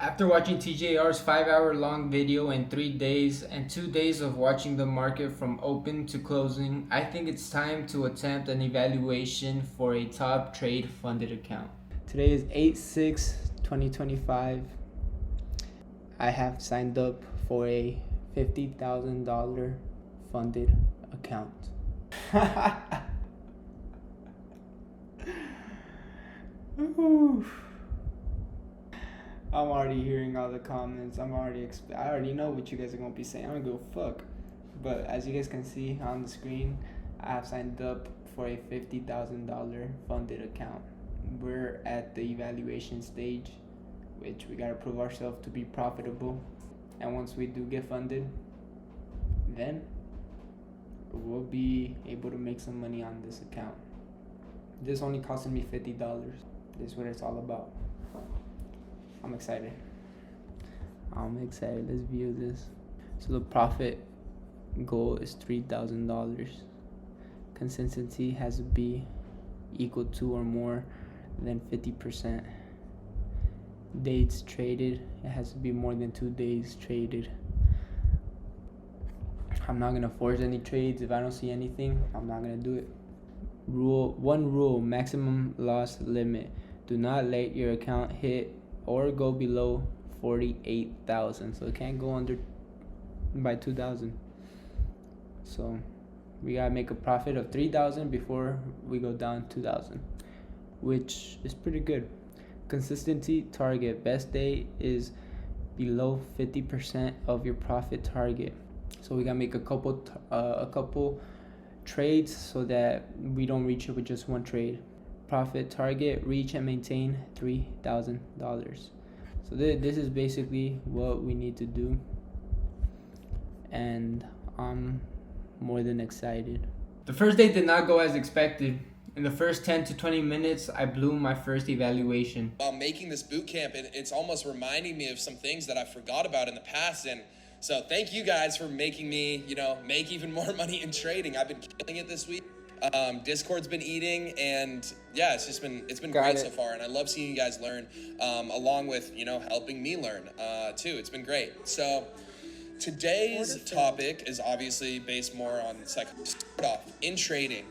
After watching TJR's 5-hour long video in 3 days and 2 days of watching the market from open to closing, I think it's time to attempt an evaluation for a top trade funded account. Today is 8/6/2025. I have signed up for a $50,000 funded account. I'm already hearing all the comments. I already know what you guys are gonna be saying. I don't give a fuck. But as you guys can see on the screen, I have signed up for a $50,000 funded account. We're at the evaluation stage, which we gotta prove ourselves to be profitable. And once we do get funded, then we'll be able to make some money on this account. This only costed me $50. This is what it's all about. I'm excited. Let's view this. So the profit goal is $3,000. Consistency has to be equal to or more than 50%. Days traded, it has to be more than 2 days traded. I'm not gonna force any trades. If I don't see anything, I'm not gonna do it. One rule, maximum loss limit. Do not let your account hit or go below 48,000. So it can't go under by 2,000. So we gotta make a profit of 3,000 before we go down 2,000, which is pretty good. Consistency target, best day is below 50% of your profit target. So we gotta make a couple trades so that we don't reach it with just one trade. Profit target, reach and maintain $3,000. So this is basically what we need to do, and I'm more than excited. The first day did not go as expected. In the first 10 to 20 minutes, I blew my first evaluation. While making this boot camp, it's almost reminding me of some things that I forgot about in the past. And so thank you guys for making me, make even more money in trading. I've been killing it this week. Discord's been eating, and yeah, it's been great so far. And I love seeing you guys learn, along with, helping me learn, too. It's been great. So today's topic is obviously based more on psychology. Start off in trading.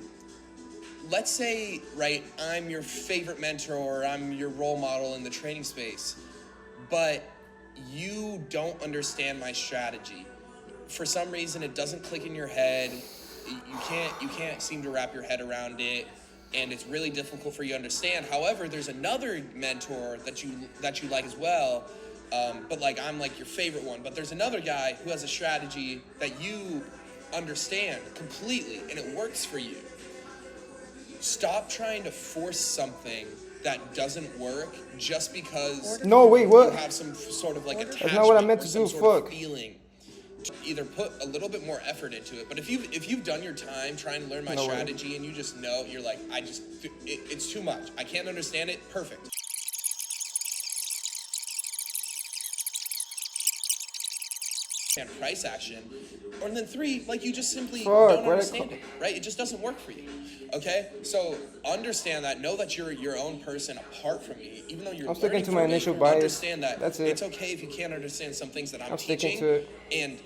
Let's say, right, I'm your favorite mentor or I'm your role model in the trading space, but you don't understand my strategy. For some reason, it doesn't click in your head. You can't seem to wrap your head around it, and it's really difficult for you to understand. However, there's another mentor that you like as well, but like I'm like your favorite one. But there's another guy who has a strategy that you understand completely, and it works for you. Stop trying to force something that doesn't work just because you have some sort of like attachment. That's not what I meant to do. Fuck. Feeling. Either put a little bit more effort into it, but if you've done your time trying to learn my strategy and you just know, you're like, it's too much. I can't understand it. Perfect. And price action, or then 3, like you just simply don't understand it, right? It just doesn't work for you. Okay, so understand that. Know that you're your own person apart from me, even though you're. I'm sticking to my initial bias. Understand that. That's it. It's okay if you can't understand some things that I'm teaching, and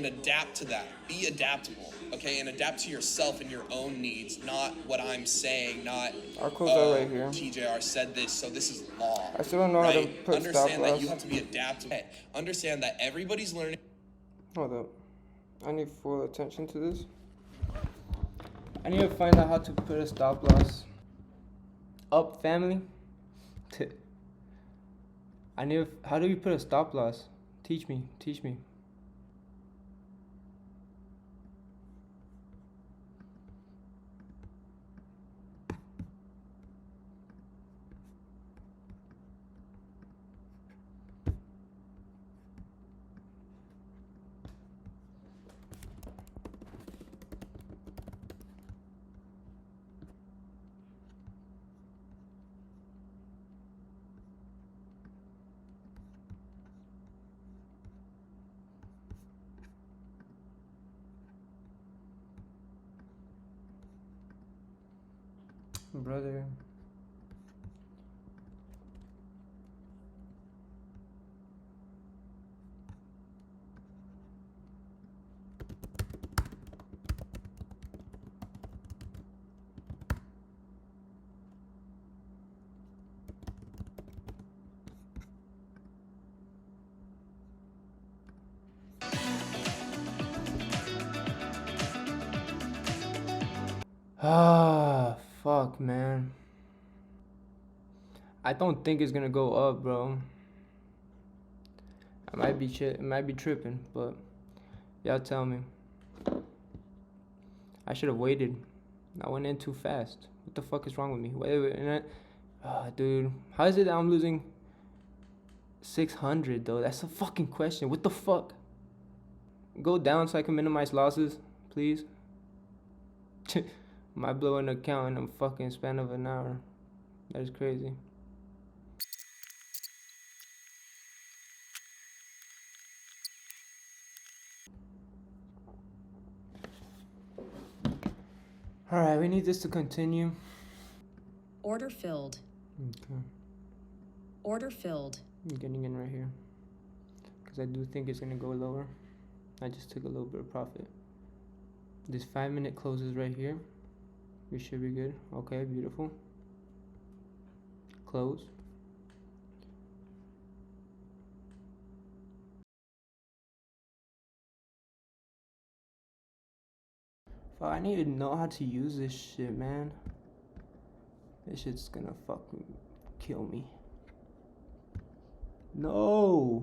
adapt to that. Be adaptable, okay, and adapt to yourself and your own needs, not what I'm saying. Not our codes are right here. TJR said this, so this is law. I still don't know how to put understand that you have to be adaptable. Understand that everybody's learning. Hold up. I need full attention to this. I need to find out how to put a stop loss. Up, family. How do you put a stop loss? Teach me. Brother. Ah, fuck, man. I don't think it's gonna go up, bro. I might be tripping, but y'all tell me. I should have waited. I went in too fast. What the fuck is wrong with me? Wait. Dude, how is it that I'm losing 600 though? That's a fucking question. What the fuck? Go down so I can minimize losses, please. Might blow an account in a fucking span of an hour. That is crazy. Alright, we need this to continue. Order filled. Okay. Order filled. I'm getting in right here. Because I do think it's going to go lower. I just took a little bit of profit. This 5-minute closes right here. We should be good. Okay, beautiful. Close. Fuck, I need to know how to use this shit, man. This shit's gonna fucking kill me. No!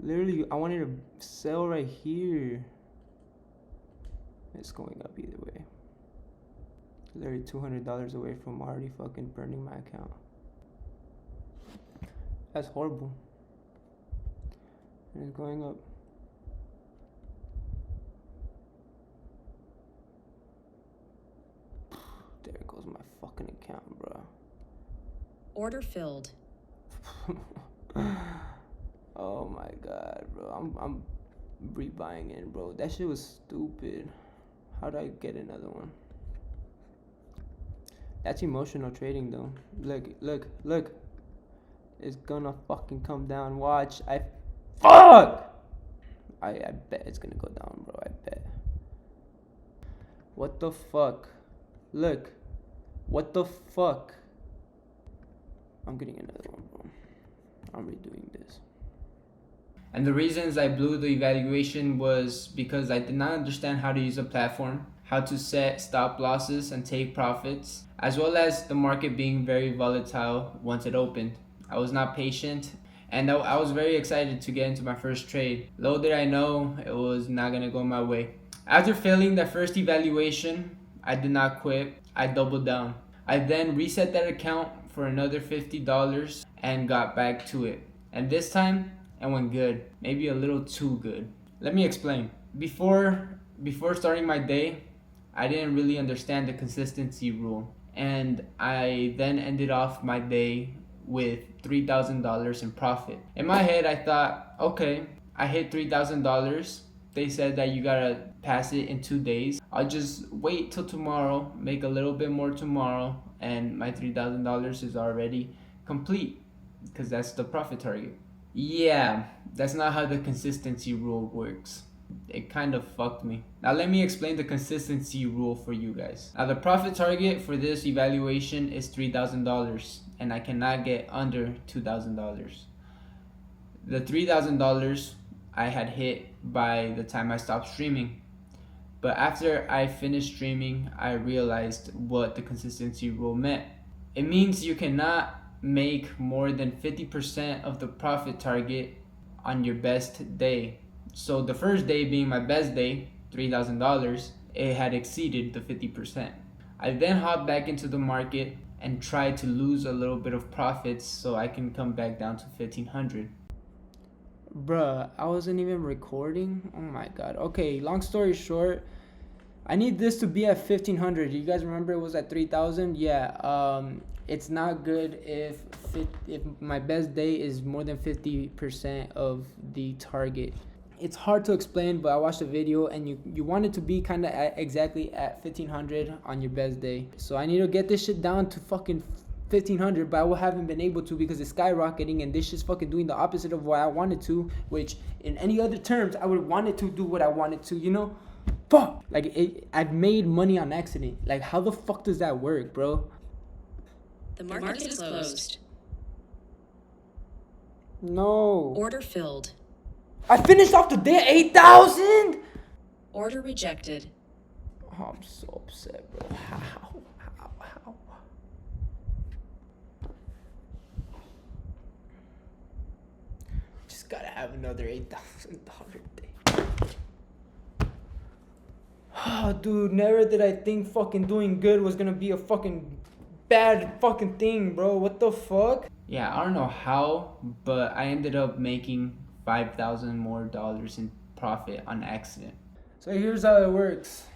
Literally, I wanted to sell right here. It's going up either way. Literally $200 away from already fucking burning my account. That's horrible. And it's going up. There goes my fucking account, bro. Order filled. Oh my god, bro. I'm rebuying in, bro. That shit was stupid. How did I get another one? That's emotional trading though. Look. It's gonna fucking come down. Watch. Fuck! I bet it's gonna go down, bro. I bet. What the fuck? Look. What the fuck? I'm getting another one, bro. I'm redoing this. And the reasons I blew the evaluation was because I did not understand how to use a platform, how to set stop losses and take profits, as well as the market being very volatile once it opened. I was not patient, and I was very excited to get into my first trade. Little did I know it was not gonna go my way. After failing that first evaluation, I did not quit. I doubled down. I then reset that account for another $50 and got back to it. And this time, it went good. Maybe a little too good. Let me explain. Before starting my day, I didn't really understand the consistency rule. And I then ended off my day with $3,000 in profit. In my head, I thought, okay, I hit $3,000. They said that you gotta pass it in 2 days. I'll just wait till tomorrow, make a little bit more tomorrow, and my $3,000 is already complete because that's the profit target. Yeah, that's not how the consistency rule works. It kind of fucked me. Now let me explain the consistency rule for you guys. Now the profit target for this evaluation is $3,000 and I cannot get under $2,000. The $3,000 I had hit by the time I stopped streaming. But after I finished streaming, I realized what the consistency rule meant. It means you cannot make more than 50% of the profit target on your best day. So the first day being my best day, $3,000, it had exceeded the 50%. I then hopped back into the market and tried to lose a little bit of profits so I can come back down to 1,500. Bruh, I wasn't even recording. Oh my god. Okay, long story short, I need this to be at 1,500. You guys remember it was at 3,000? Yeah. It's not good if my best day is more than 50% of the target. It's hard to explain, but I watched the video and you want it to be kind of exactly at 1,500 on your best day. So I need to get this shit down to fucking 1,500, but I haven't been able to because it's skyrocketing and this shit's fucking doing the opposite of what I wanted to, which in any other terms, I would want it to do what I wanted to, you know? Fuck! Like, I've made money on accident. Like, how the fuck does that work, bro? The market is closed. No. Order filled. I finished off the day at 8,000? Order rejected. Oh Oh, I'm so upset, bro. How? Just gotta have another $8,000 day. Oh, dude, never did I think fucking doing good was gonna be a fucking bad fucking thing, bro. What the fuck? Yeah, I don't know how, but I ended up making $5,000 more in profit on accident. So here's how it works.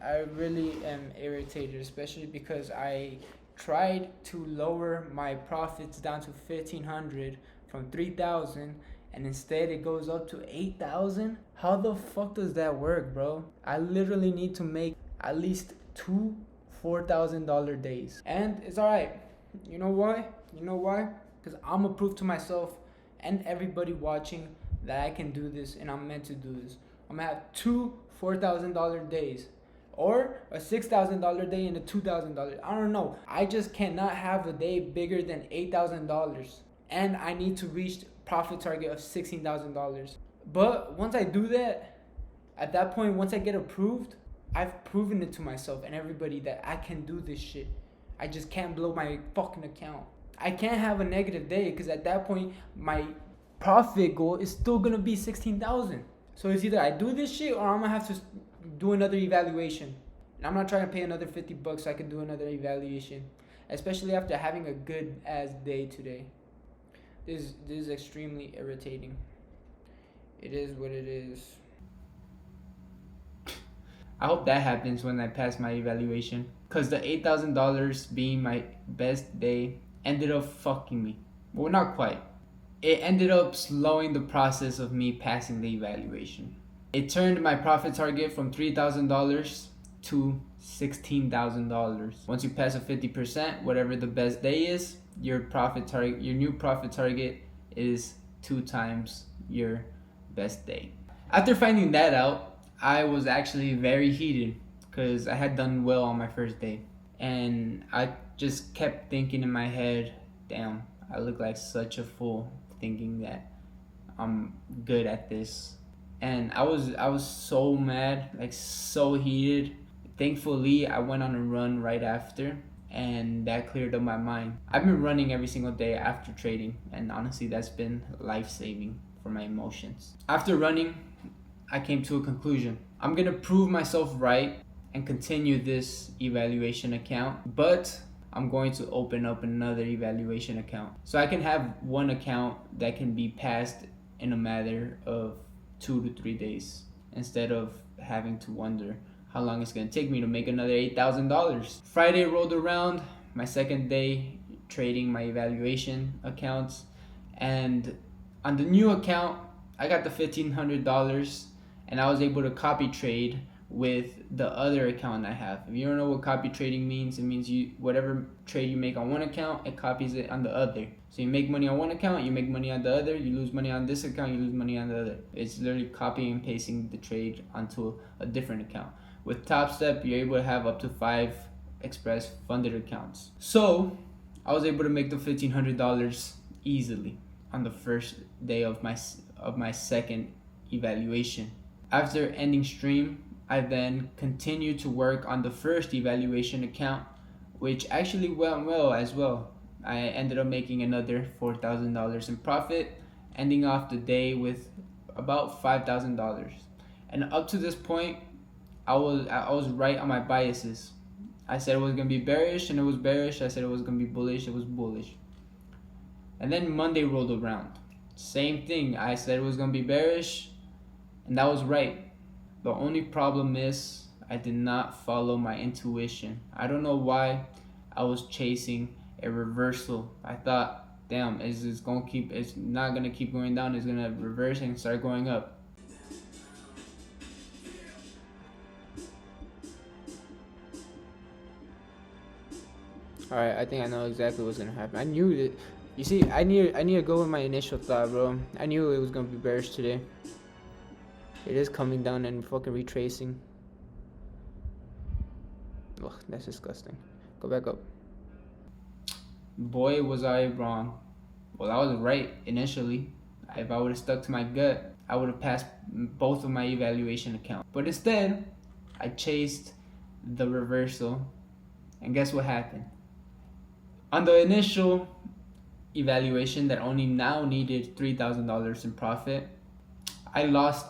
I really am irritated, especially because I tried to lower my profits down to 1,500 from 3,000, and instead it goes up to 8,000. How the fuck does that work, bro? I literally need to make at least two $4,000 days, and it's alright. You know why? Because I'm gonna prove to myself and everybody watching that I can do this, and I'm meant to do this. I'm gonna have two $4,000 days, or a $6,000 day and a $2,000. I don't know. I just cannot have a day bigger than $8,000, and I need to reach profit target of $16,000. But once I do that, at that point, once I get approved, I've proven it to myself and everybody that I can do this shit. I just can't blow my fucking account. I can't have a negative day, because at that point, my profit goal is still gonna be 16,000. So it's either I do this shit or I'm gonna have to do another evaluation. And I'm not trying to pay another $50 so I can do another evaluation, especially after having a good ass day today. This is extremely irritating. It is what it is. I hope that happens when I pass my evaluation, because the $8,000 being my best day ended up fucking me. Well, not quite. It ended up slowing the process of me passing the evaluation. It turned my profit target from $3,000 to $16,000. Once you pass a 50%, whatever the best day is, your new profit target is 2 times your best day. After finding that out, I was actually very heated because I had done well on my first day, and I just kept thinking in my head, damn, I look like such a fool thinking that I'm good at this. And I was so mad, like so heated. Thankfully, I went on a run right after, and that cleared up my mind. I've been running every single day after trading, and honestly, that's been life-saving for my emotions. After running, I came to a conclusion. I'm gonna prove myself right and continue this evaluation account, but I'm going to open up another evaluation account, so I can have one account that can be passed in a matter of 2 to 3 days, instead of having to wonder how long it's gonna take me to make another $8,000. Friday rolled around, my second day trading my evaluation accounts, and on the new account, I got the $1,500, and I was able to copy trade with the other account I have. If you don't know what copy trading means, it means whatever trade you make on one account, it copies it on the other. So you make money on one account, you make money on the other, you lose money on this account, you lose money on the other. It's literally copying and pasting the trade onto a different account. With Top Step, you're able to have up to 5 express funded accounts. So I was able to make the $1,500 easily on the first day of my second evaluation. After ending stream, I then continued to work on the first evaluation account, which actually went well as well. I ended up making another $4,000 in profit, ending off the day with about $5,000. And up to this point, I was right on my biases. I said it was gonna be bearish, and it was bearish. I said it was gonna be bullish, it was bullish. And then Monday rolled around. Same thing. I said it was gonna be bearish, and that was right. The only problem is I did not follow my intuition. I don't know why I was chasing a reversal. I thought, damn, it's not gonna keep going down, it's gonna reverse and start going up. Alright, I think I know exactly what's gonna happen. I knew it. You see, I need to go with my initial thought, bro. I knew it was gonna be bearish today. It is coming down and fucking retracing. Ugh, that's disgusting. Go back up. Boy, was I wrong. Well, I was right initially. If I would have stuck to my gut, I would have passed both of my evaluation accounts. But instead, I chased the reversal. And guess what happened? On the initial evaluation that only now needed $3,000 in profit, I lost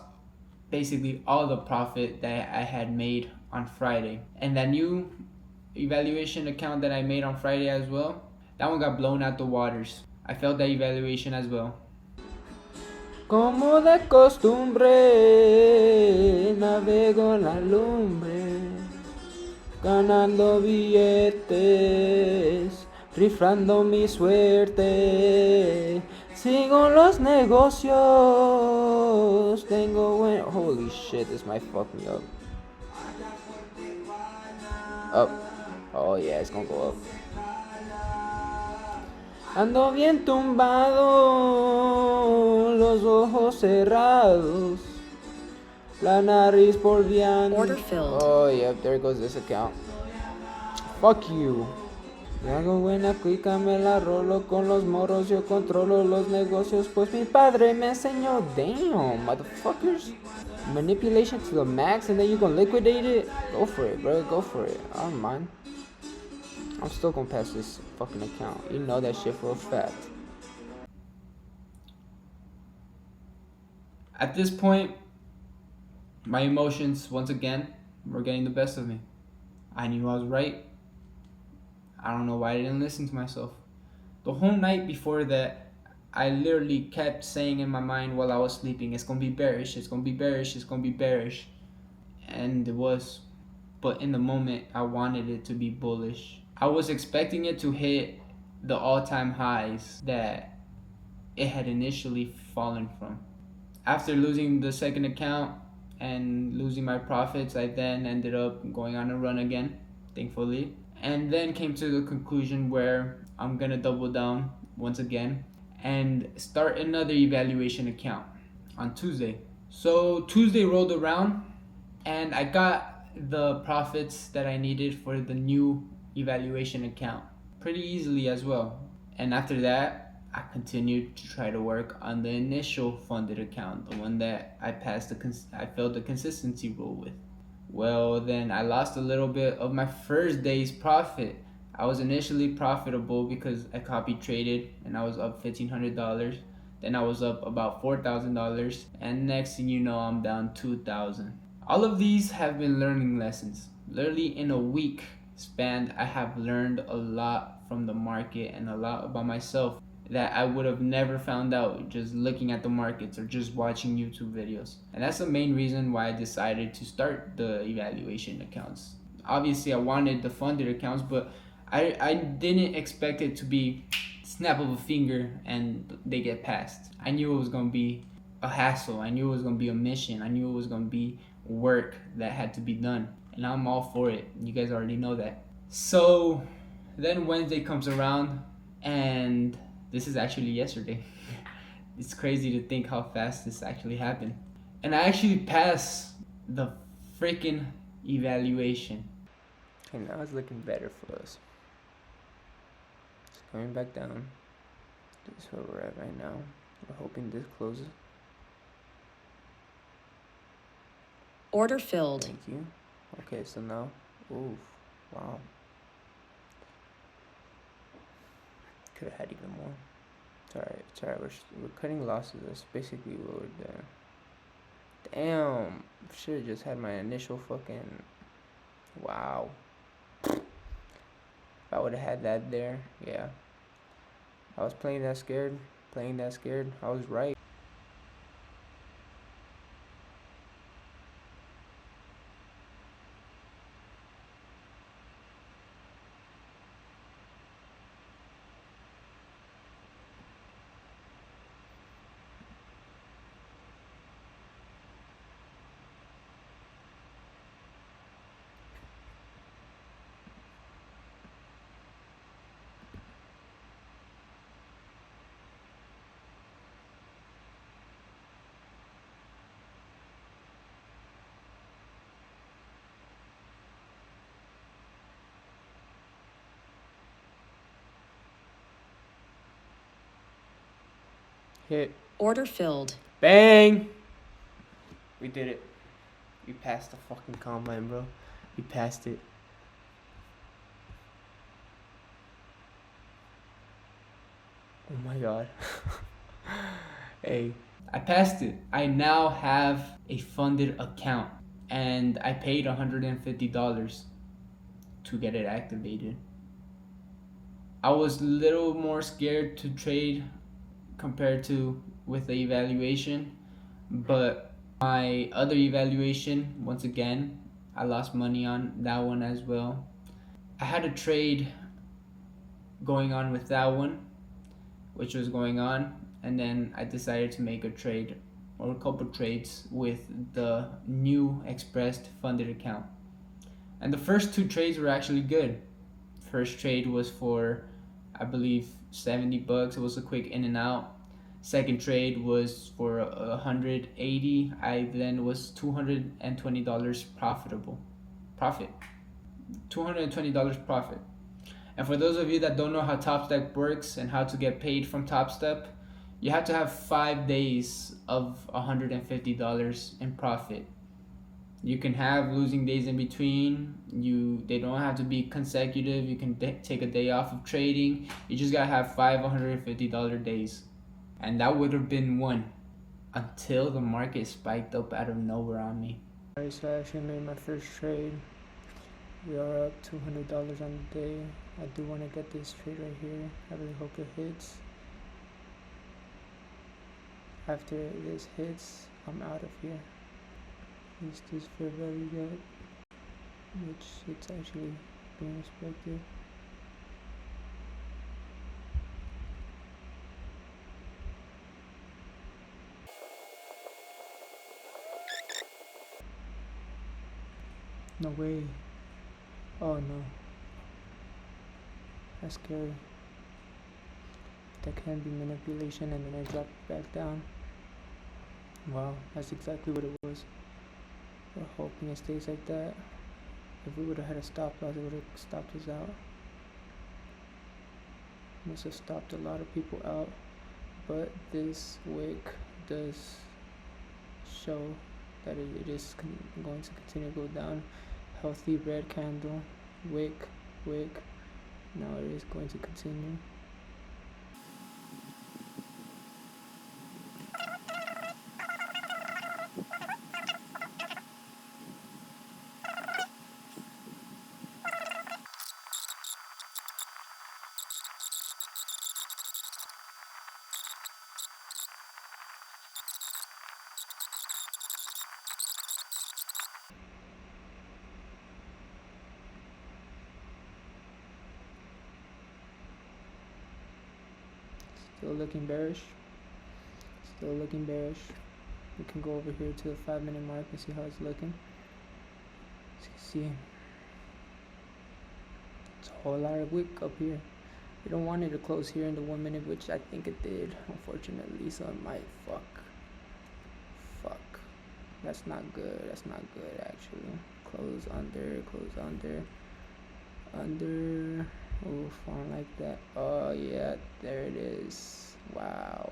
basically all the profit that I had made on Friday. And that new evaluation account that I made on Friday as well, that one got blown out the waters. I failed that evaluation as well. Como de costumbre, navego en la lumbre, ganando billetes, rifando mi suerte. Sigo los negocios, tengo buen... Holy shit, this might fuck me up. Up. Oh yeah, it's gonna go up. Ando bien tumbado, los ojos cerrados, la nariz por diante. Order filled. Oh, yep, there goes this account. Fuck you. Yo hago buena cuica, me la rolo con los morros, yo controlo los negocios, pues mi padre me enseñó. Damn, motherfuckers. Manipulation to the max and then you gonna liquidate it? Go for it, bro, go for it. I don't mind. I'm still gonna pass this fucking account. You know that shit for a fact. At this point, my emotions, once again, were getting the best of me. I knew I was right. I don't know why I didn't listen to myself. The whole night before that, I literally kept saying in my mind while I was sleeping, it's gonna be bearish, it's gonna be bearish, it's gonna be bearish. And it was. But in the moment, I wanted it to be bullish. I was expecting it to hit the all-time highs that it had initially fallen from. After losing the second account and losing my profits, I then ended up going on a run again, thankfully. And then came to the conclusion where I'm gonna double down once again and start another evaluation account on Tuesday. So Tuesday rolled around and I got the profits that I needed for the new evaluation account pretty easily as well. And after that, I continued to try to work on the initial funded account, the one that I failed the consistency rule with. Well, then I lost a little bit of my first day's profit. I was initially profitable because I copy traded and I was up $1,500. Then I was up about $4,000, and next thing you know, I'm down $2,000. All of these have been learning lessons. Literally in a week span, I have learned a lot from the market and a lot about myself that I would have never found out just looking at the markets or just watching YouTube videos. And that's the main reason why I decided to start the evaluation accounts. Obviously, I wanted the funded accounts, but I didn't expect it to be snap of a finger and they get passed. I knew it was gonna be a hassle. I knew it was gonna be a mission. I knew it was gonna be work that had to be done. And I'm all for it. You guys already know that. So then Wednesday comes around and this is actually yesterday. It's crazy to think how fast this actually happened. And I actually passed the freaking evaluation. Okay, now it's looking better for us. It's coming back down. This is where we're at right now. We're hoping this closes. Order filled. Thank you. Okay, so now, ooh, wow. Could have had even more. It's alright, it's alright. We're cutting losses. That's basically what we're doing. Damn, should have just had my initial fucking. Wow. If I would have had that there, yeah. I was playing that scared. I was right. Hit. Order filled. Bang! We did it. We passed the fucking combine, bro. We passed it. Oh my god. Hey, I passed it. I now have a funded account and I paid $150 to get it activated. I was a little more scared to trade compared to with the evaluation, but my other evaluation, once again, I lost money on that one as well. I had a trade going on with that one, which was going on, and then I decided to make a trade or a couple trades with the new expressed funded account. And the first two trades were actually good. First trade was for, I believe, $70. It was a quick in and out. Second trade was for $180. I then was $220 profit. $220 profit. And for those of you that don't know how TopStep works and how to get paid from TopStep, you have to have 5 days of $150 in profit. You can have losing days in between. They don't have to be consecutive. You can take a day off of trading. You just gotta have 5 $150 days. And that would have been one until the market spiked up out of nowhere on me. Alright, so I actually made my first trade. We are up $200 on the day. I do want to get this trade right here. I really hope it hits. After this hits, I'm out of here. This is fair value good, which it's actually being respected. No way. Oh no. That's scary. That can be manipulation, and then I drop it back down. Wow, that's exactly what it was. We're hoping it stays like that. If we would have had a stop loss, it would have stopped us out. Must have stopped a lot of people out. But this wick does show that it is going to continue to go down. Healthy red candle, wick. Now it is going to continue. Still looking bearish. We can go over here to the 5-minute mark and see how it's looking. As you can see, it's a whole lot of wick up here. We don't want it to close here in the 1 minute, which I think it did, unfortunately. So it might fuck. That's not good. Actually. Close under. Oh, falling like that. Oh yeah, there it is. Wow,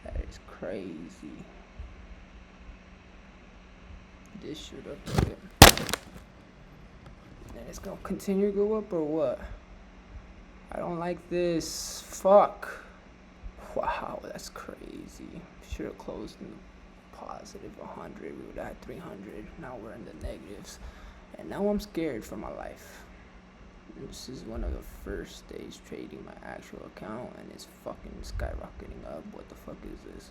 that is crazy. This should have been it. And it's gonna continue to go up or what? I don't like this. Fuck. Wow, that's crazy. Should have closed in the positive 100. We would have had 300. Now we're in the negatives. And now I'm scared for my life. This is one of the first days trading my actual account, and it's fucking skyrocketing up. What the fuck is this?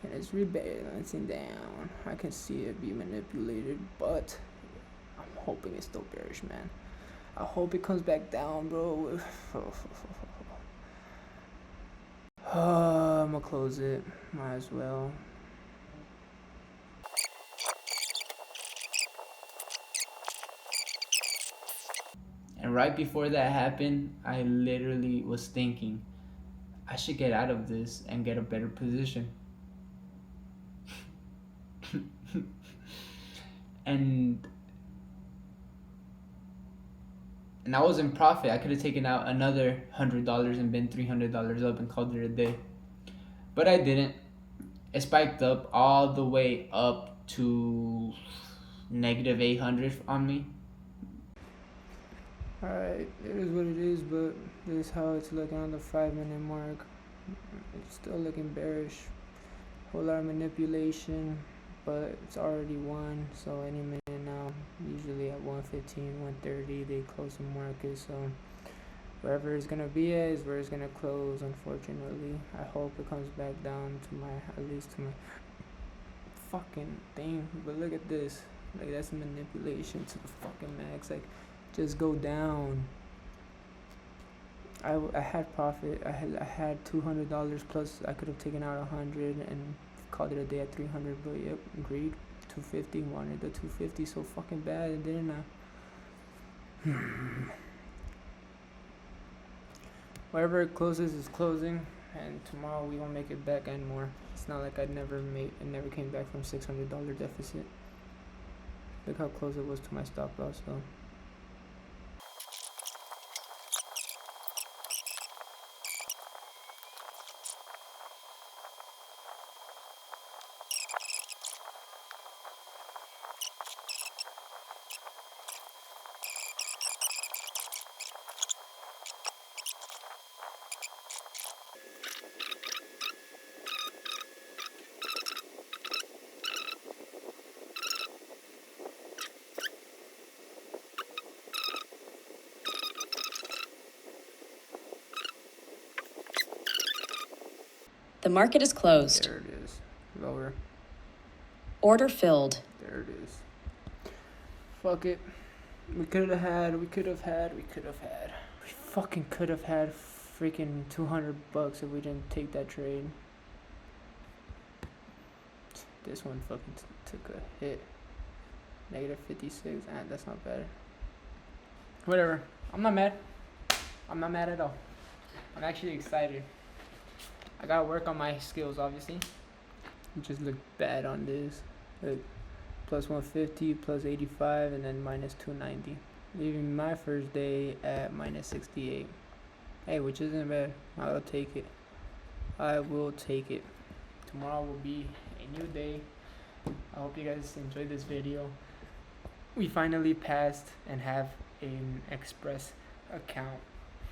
And it's rebalancing down. I can see it be manipulated, but I'm hoping it's still bearish, man. I hope it comes back down, bro. I'm gonna close it. Might as well. And right before that happened, I literally was thinking, I should get out of this and get a better position. and I was in profit. I could have taken out another $100 and been $300 up and called it a day. But I didn't. It spiked up all the way up to negative 800 on me. Alright, it is what it is, but this is how it's looking on the 5-minute mark. It's still looking bearish. Whole lot of manipulation, but it's already won, so any minute now, usually at 115, 130, they close the market, so wherever it's gonna be at is where it's gonna close, unfortunately. I hope it comes back down to at least to my fucking thing, but look at this. Like, that's manipulation to the fucking max. Like, just go down. I had profit. I had $200 plus. I could have taken out 100 and called it a day at 300. But yep, agreed. 250. Wanted the 250 so fucking bad, didn't I? Wherever it closes is closing, and tomorrow we gonna make it back and more. It's not like I never came back from $600 deficit. Look how close it was to my stop loss though. The market is closed. There it is. Lower. Order filled. There it is. Fuck it. We could have had. We fucking could have had freaking $200 if we didn't take that trade. This one fucking took a hit. Negative 56. That's not bad. Whatever. I'm not mad. I'm not mad at all. I'm actually excited. I gotta work on my skills, obviously. It just looked bad on this. Like, plus 150, plus 85, and then minus 290. Leaving my first day at minus 68. Hey, which isn't bad. I'll take it. I will take it. Tomorrow will be a new day. I hope you guys enjoyed this video. We finally passed and have an Express account.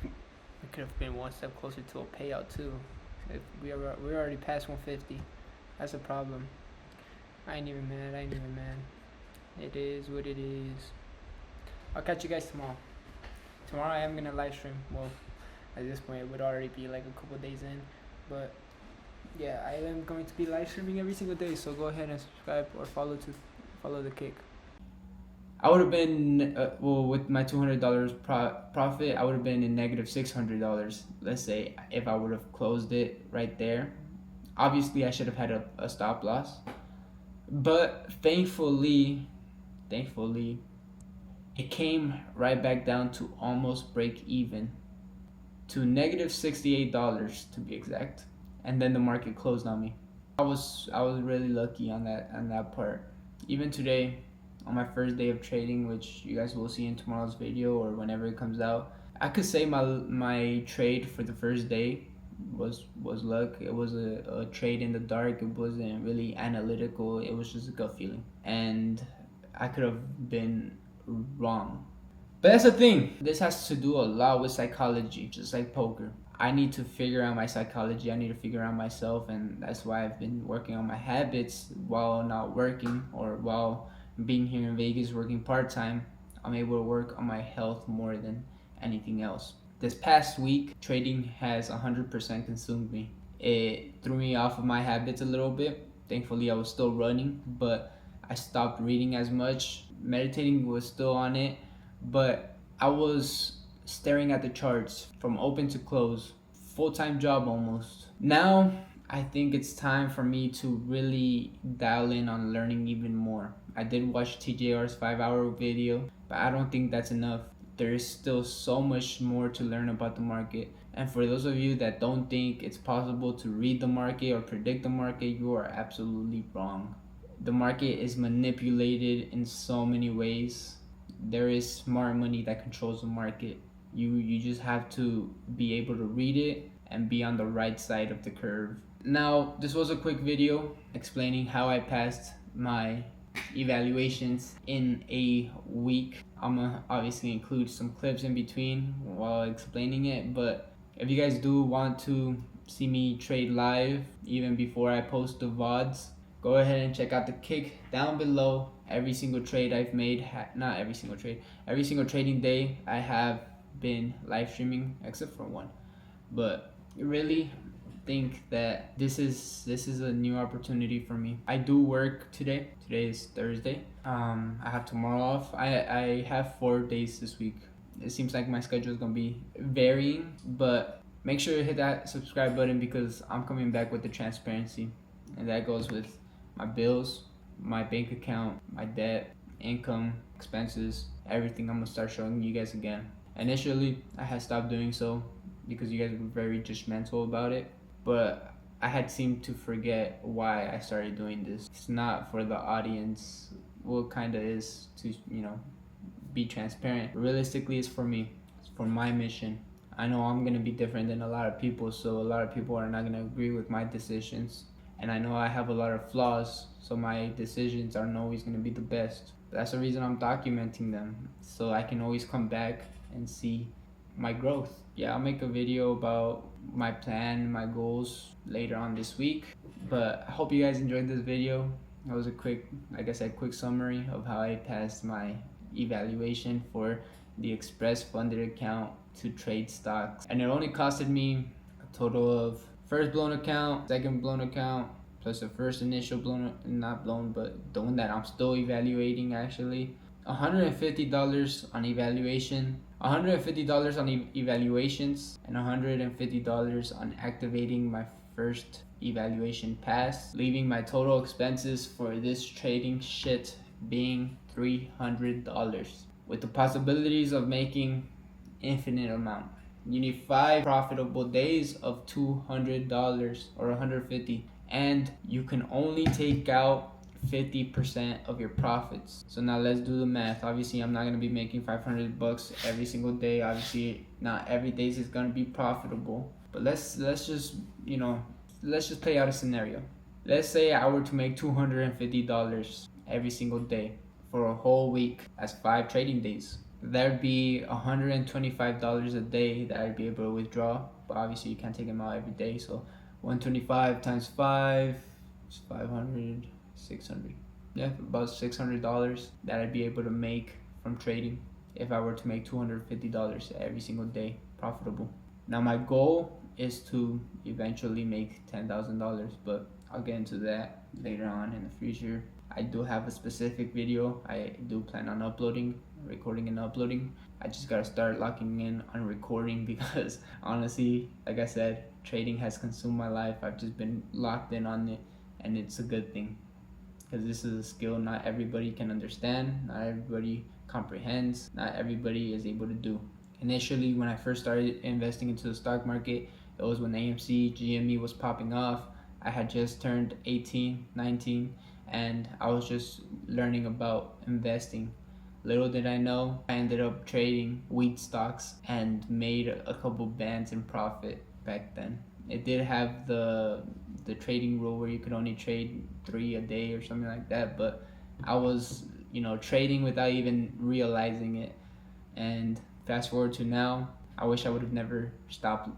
It could have been one step closer to a payout too. If we're already past 150. That's a problem. I ain't even mad. It is what it is. I'll catch you guys tomorrow. Tomorrow I am gonna live stream. Well, at this point it would already be like a couple days in, but yeah, I am going to be live streaming every single day. So go ahead and subscribe or follow the kick. I would have been, with my $200 profit, I would have been in negative $600, let's say, if I would have closed it right there. Obviously, I should have had a stop loss. But thankfully, it came right back down to almost break even. To negative $68 to be exact. And then the market closed on me. I was really lucky on that part. Even today, on my first day of trading, which you guys will see in tomorrow's video or whenever it comes out, I could say my trade for the first day was luck. It was a trade in the dark. It wasn't really analytical. It was just a gut feeling, and I could have been wrong. But that's the thing. This has to do a lot with psychology, just like poker. I need to figure out my psychology. I need to figure out myself, and that's why I've been working on my habits while not working, or while being here in Vegas working part-time. I'm able to work on my health more than anything else. This past week, trading has 100% consumed me. It threw me off of my habits a little bit. Thankfully, I was still running, but I stopped reading as much. Meditating was still on it, but I was staring at the charts from open to close. Full-time job almost. Now, I think it's time for me to really dial in on learning even more. I did watch TJR's 5-hour video, but I don't think that's enough. There is still so much more to learn about the market. And for those of you that don't think it's possible to read the market or predict the market, you are absolutely wrong. The market is manipulated in so many ways. There is smart money that controls the market. You just have to be able to read it and be on the right side of the curve. Now, this was a quick video explaining how I passed my evaluations in a week. I'm gonna obviously include some clips in between while explaining it, but if you guys do want to see me trade live even before I post the VODs, go ahead and check out the kick down below. Every single trade I've made, not every single trade, every single trading day I have been live streaming except for one. But really think that this is a new opportunity for me. I do work today. Today is Thursday. I have tomorrow off. I have 4 days this week. It seems like my schedule is gonna be varying, but make sure you hit that subscribe button because I'm coming back with the transparency, and that goes with my bills, my bank account, my debt, income, expenses, everything. I'm gonna start showing you guys again. Initially, I had stopped doing so because you guys were very judgmental about it, but I had seemed to forget why I started doing this. It's not for the audience. Well, it kind of is to, be transparent. Realistically, it's for me. It's for my mission. I know I'm gonna be different than a lot of people, so a lot of people are not gonna agree with my decisions. And I know I have a lot of flaws, so my decisions aren't always gonna be the best. That's the reason I'm documenting them, so I can always come back and see my growth. Yeah, I'll make a video about my plan, my goals later on this week. But I hope you guys enjoyed this video. It was a quick summary of how I passed my evaluation for the express funded account to trade stocks. And it only costed me a total of first blown account, second blown account, plus the first initial blown, not blown, but the one that I'm still evaluating actually. $150 on evaluation, $150 on evaluations, and $150 on activating my first evaluation pass, leaving my total expenses for this trading shit being $300, with the possibilities of making infinite amount. You need 5 profitable days of $200 or $150, and you can only take out 50% of your profits. So now let's do the math. Obviously, I'm not gonna be making $500 every single day. Obviously, not every day is gonna be profitable. But let's just play out a scenario. Let's say I were to make $250 every single day for a whole week. That's 5 trading days. There'd be $125 a day that I'd be able to withdraw. But obviously, you can't take them out every day. So 125 times 5 is 500. 600, yeah, about $600 that I'd be able to make from trading if I were to make $250 every single day profitable. Now my goal is to eventually make $10,000, but I'll get into that later on in the future. I do have a specific video I do plan on recording and uploading. I just gotta start locking in on recording because honestly, like I said, trading has consumed my life. I've just been locked in on it, and it's a good thing. Because this is a skill not everybody can understand, not everybody comprehends, not everybody is able to do. Initially, when I first started investing into the stock market, it was when AMC, GME was popping off. I had just turned 18, 19, and I was just learning about investing. Little did I know, I ended up trading wheat stocks and made a couple bands in profit back then. It did have the trading rule where you could only trade 3 a day or something like that, but I was trading without even realizing it. And fast forward to now, I wish I would have never stopped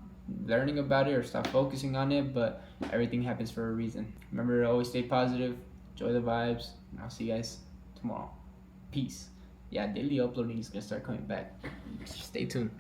learning about it or stopped focusing on it, but everything happens for a reason. Remember to always stay positive, enjoy the vibes, and I'll see you guys tomorrow. Peace. Yeah, daily uploading is gonna start coming back. Stay tuned.